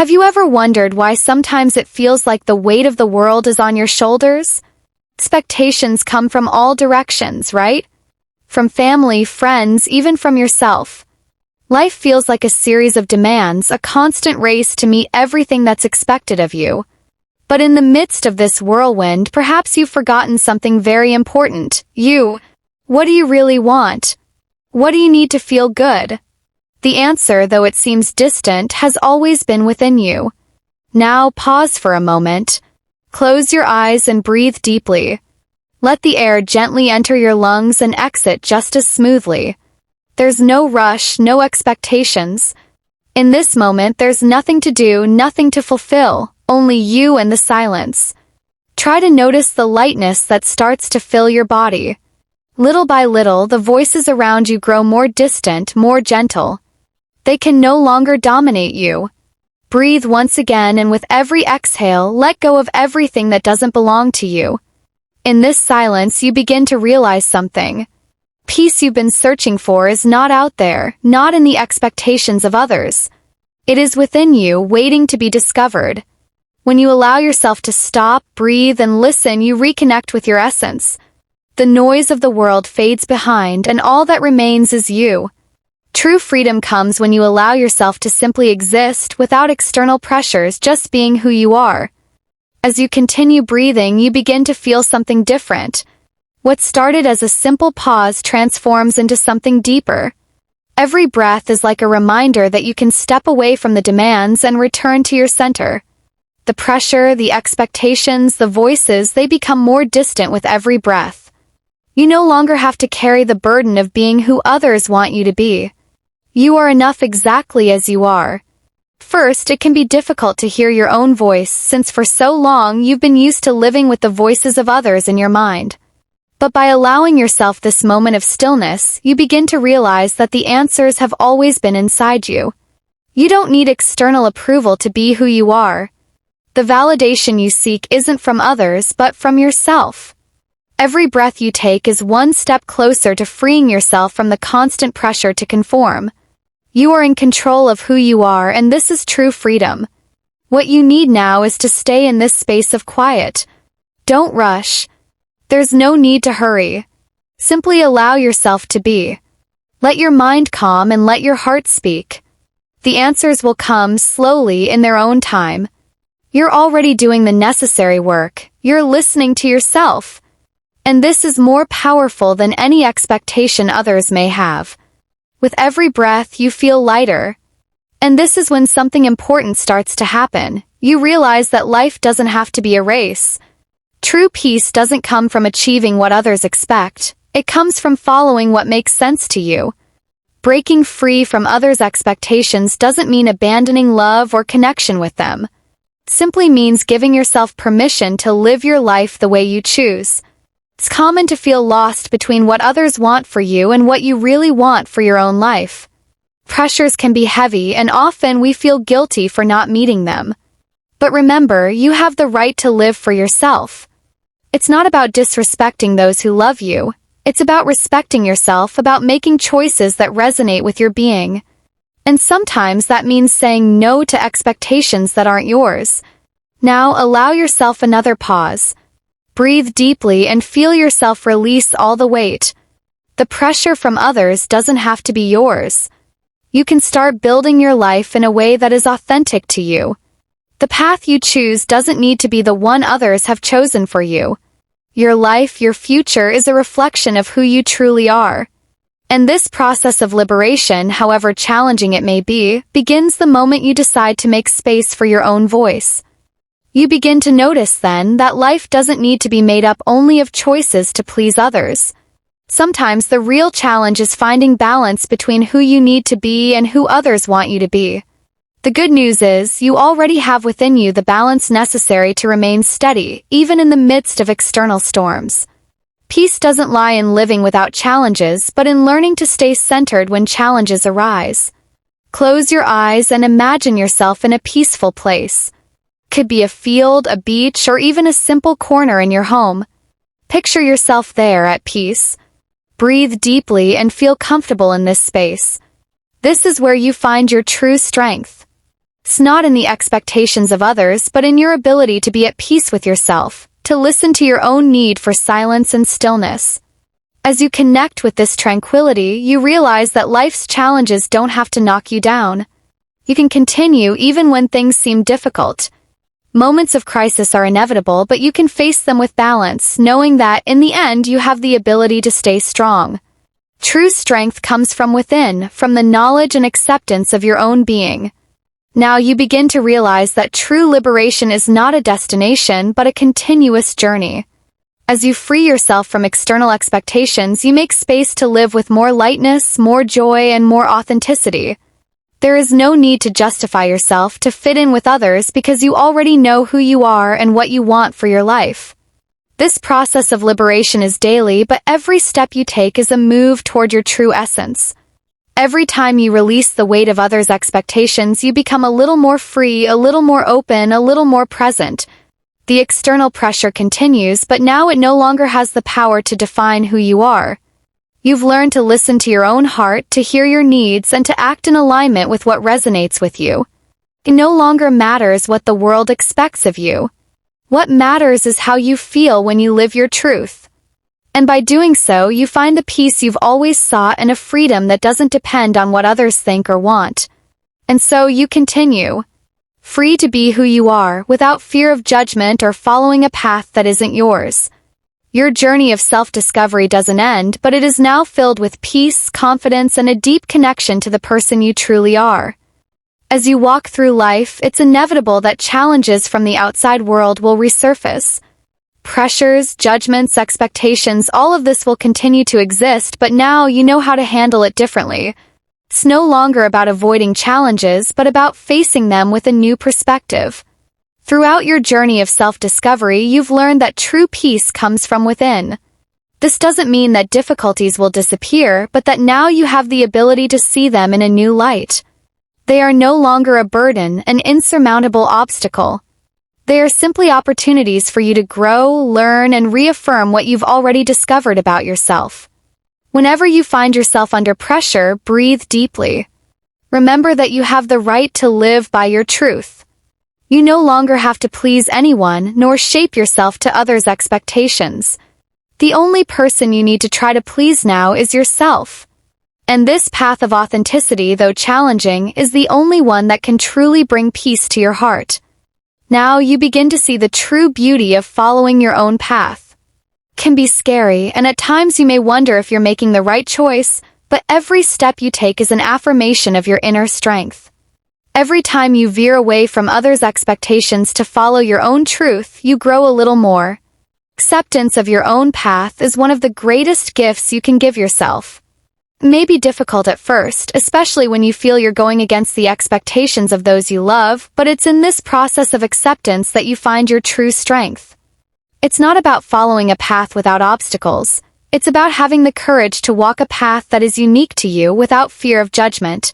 Have you ever wondered why sometimes it feels like the weight of the world is on your shoulders? Expectations come from all directions, right? From family, friends, even from yourself. Life feels like a series of demands, a constant race to meet everything that's expected of you. But in the midst of this whirlwind, perhaps you've forgotten something very important. You. What do you really want? What do you need to feel good? The answer, though it seems distant, has always been within you. Now pause for a moment. Close your eyes and breathe deeply. Let the air gently enter your lungs and exit just as smoothly. There's no rush, no expectations. In this moment, there's nothing to do, nothing to fulfill, only you and the silence. Try to notice the lightness that starts to fill your body. Little by little, the voices around you grow more distant, more gentle. They can no longer dominate you. Breathe once again, and with every exhale, let go of everything that doesn't belong to you. In this silence, you begin to realize something. Peace you've been searching for is not out there, not in the expectations of others. It is within you, waiting to be discovered. When you allow yourself to stop, breathe, and listen, you reconnect with your essence. The noise of the world fades behind, and all that remains is you. True freedom comes when you allow yourself to simply exist without external pressures, just being who you are. As you continue breathing, you begin to feel something different. What started as a simple pause transforms into something deeper. Every breath is like a reminder that you can step away from the demands and return to your center. The pressure, the expectations, the voices, they become more distant with every breath. You no longer have to carry the burden of being who others want you to be. You are enough exactly as you are. First, it can be difficult to hear your own voice, since for so long you've been used to living with the voices of others in your mind. But by allowing yourself this moment of stillness, you begin to realize that the answers have always been inside you. You don't need external approval to be who you are. The validation you seek isn't from others, but from yourself. Every breath you take is one step closer to freeing yourself from the constant pressure to conform. You are in control of who you are, and this is true freedom. What you need now is to stay in this space of quiet. Don't rush. There's no need to hurry. Simply allow yourself to be. Let your mind calm and let your heart speak. The answers will come slowly in their own time. You're already doing the necessary work. You're listening to yourself. And this is more powerful than any expectation others may have. With every breath, you feel lighter. And this is when something important starts to happen. You realize that life doesn't have to be a race. True peace doesn't come from achieving what others expect. It comes from following what makes sense to you. Breaking free from others' expectations doesn't mean abandoning love or connection with them. It simply means giving yourself permission to live your life the way you choose. It's common to feel lost between what others want for you and what you really want for your own life. Pressures can be heavy, and often we feel guilty for not meeting them. But remember, you have the right to live for yourself. It's not about disrespecting those who love you. It's about respecting yourself, about making choices that resonate with your being. And sometimes that means saying no to expectations that aren't yours. Now allow yourself another pause. Breathe deeply and feel yourself release all the weight. The pressure from others doesn't have to be yours. You can start building your life in a way that is authentic to you. The path you choose doesn't need to be the one others have chosen for you. Your life, your future, is a reflection of who you truly are. And this process of liberation, however challenging it may be, begins the moment you decide to make space for your own voice. You begin to notice then that life doesn't need to be made up only of choices to please others. Sometimes the real challenge is finding balance between who you need to be and who others want you to be. The good news is, you already have within you the balance necessary to remain steady, even in the midst of external storms. Peace doesn't lie in living without challenges, but in learning to stay centered when challenges arise. Close your eyes and imagine yourself in a peaceful place. Could be a field, a beach, or even a simple corner in your home. Picture yourself there at peace. Breathe deeply and feel comfortable in this space. This is where you find your true strength. It's not in the expectations of others, but in your ability to be at peace with yourself, to listen to your own need for silence and stillness. As you connect with this tranquility, you realize that life's challenges don't have to knock you down. You can continue even when things seem difficult. Moments of crisis are inevitable, but you can face them with balance, knowing that, in the end, you have the ability to stay strong. True strength comes from within, from the knowledge and acceptance of your own being. Now you begin to realize that true liberation is not a destination, but a continuous journey. As you free yourself from external expectations, you make space to live with more lightness, more joy, and more authenticity. There is no need to justify yourself to fit in with others because you already know who you are and what you want for your life. This process of liberation is daily, but every step you take is a move toward your true essence. Every time you release the weight of others' expectations, you become a little more free, a little more open, a little more present. The external pressure continues, but now it no longer has the power to define who you are. You've learned to listen to your own heart, to hear your needs, and to act in alignment with what resonates with you. It no longer matters what the world expects of you. What matters is how you feel when you live your truth. And by doing so, you find the peace you've always sought and a freedom that doesn't depend on what others think or want. And so you continue, free to be who you are, without fear of judgment or following a path that isn't yours. Your journey of self-discovery doesn't end, but it is now filled with peace, confidence, and a deep connection to the person you truly are. As you walk through life, it's inevitable that challenges from the outside world will resurface. Pressures, judgments, expectations, all of this will continue to exist, but now you know how to handle it differently. It's no longer about avoiding challenges, but about facing them with a new perspective. Throughout your journey of self-discovery, you've learned that true peace comes from within. This doesn't mean that difficulties will disappear, but that now you have the ability to see them in a new light. They are no longer a burden, an insurmountable obstacle. They are simply opportunities for you to grow, learn, and reaffirm what you've already discovered about yourself. Whenever you find yourself under pressure, breathe deeply. Remember that you have the right to live by your truth. You no longer have to please anyone, nor shape yourself to others' expectations. The only person you need to try to please now is yourself. And this path of authenticity, though challenging, is the only one that can truly bring peace to your heart. Now you begin to see the true beauty of following your own path. It can be scary, and at times you may wonder if you're making the right choice, but every step you take is an affirmation of your inner strength. Every time you veer away from others' expectations to follow your own truth, you grow a little more. Acceptance of your own path is one of the greatest gifts you can give yourself. It may be difficult at first, especially when you feel you're going against the expectations of those you love, but it's in this process of acceptance that you find your true strength. It's not about following a path without obstacles. It's about having the courage to walk a path that is unique to you without fear of judgment.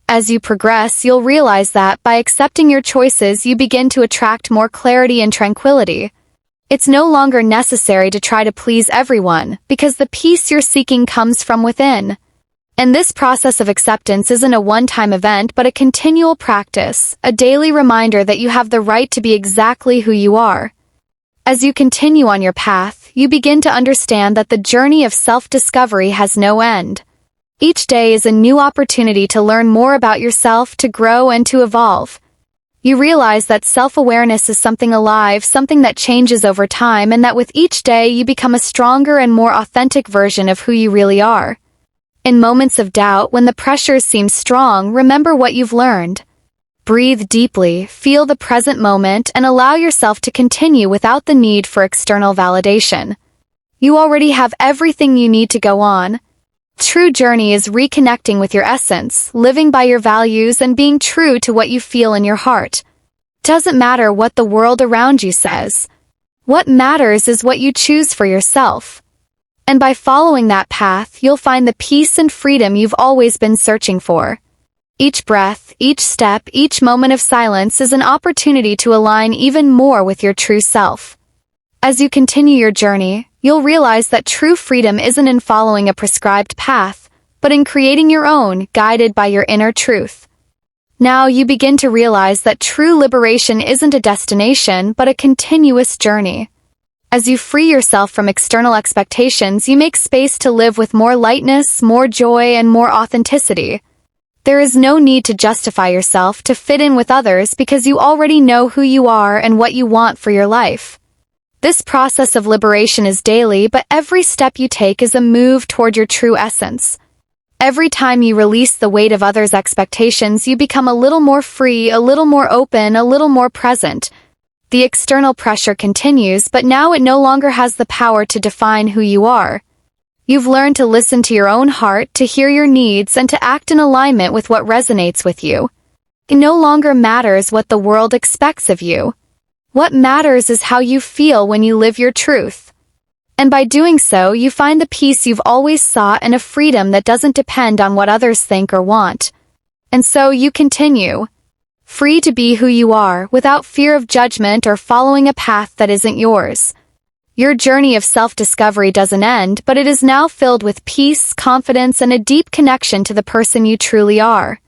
As you progress, you'll realize that, by accepting your choices, you begin to attract more clarity and tranquility. It's no longer necessary to try to please everyone, because the peace you're seeking comes from within. And this process of acceptance isn't a one-time event, but a continual practice, a daily reminder that you have the right to be exactly who you are. As you continue on your path, you begin to understand that the journey of self-discovery has no end. Each day is a new opportunity to learn more about yourself, to grow, and to evolve. You realize that self-awareness is something alive, something that changes over time, and that with each day you become a stronger and more authentic version of who you really are. In moments of doubt, when the pressures seem strong, remember what you've learned. Breathe deeply, feel the present moment, and allow yourself to continue without the need for external validation. You already have everything you need to go on. True journey is reconnecting with your essence, living by your values, and being true to what you feel in your heart. Doesn't matter what the world around you says. What matters is what you choose for yourself. And by following that path, you'll find the peace and freedom you've always been searching for. Each breath, each step, each moment of silence is an opportunity to align even more with your true self. As you continue your journey, you'll realize that true freedom isn't in following a prescribed path, but in creating your own, guided by your inner truth. Now you begin to realize that true liberation isn't a destination, but a continuous journey. As you free yourself from external expectations, you make space to live with more lightness, more joy, and more authenticity. There is no need to justify yourself to fit in with others because you already know who you are and what you want for your life. This process of liberation is daily, but every step you take is a move toward your true essence. Every time you release the weight of others' expectations, you become a little more free, a little more open, a little more present. The external pressure continues, but now it no longer has the power to define who you are. You've learned to listen to your own heart, to hear your needs, and to act in alignment with what resonates with you. It no longer matters what the world expects of you. What matters is how you feel when you live your truth. And by doing so, you find the peace you've always sought and a freedom that doesn't depend on what others think or want. And so you continue, free to be who you are, without fear of judgment or following a path that isn't yours. Your journey of self-discovery doesn't end, but it is now filled with peace, confidence, and a deep connection to the person you truly are.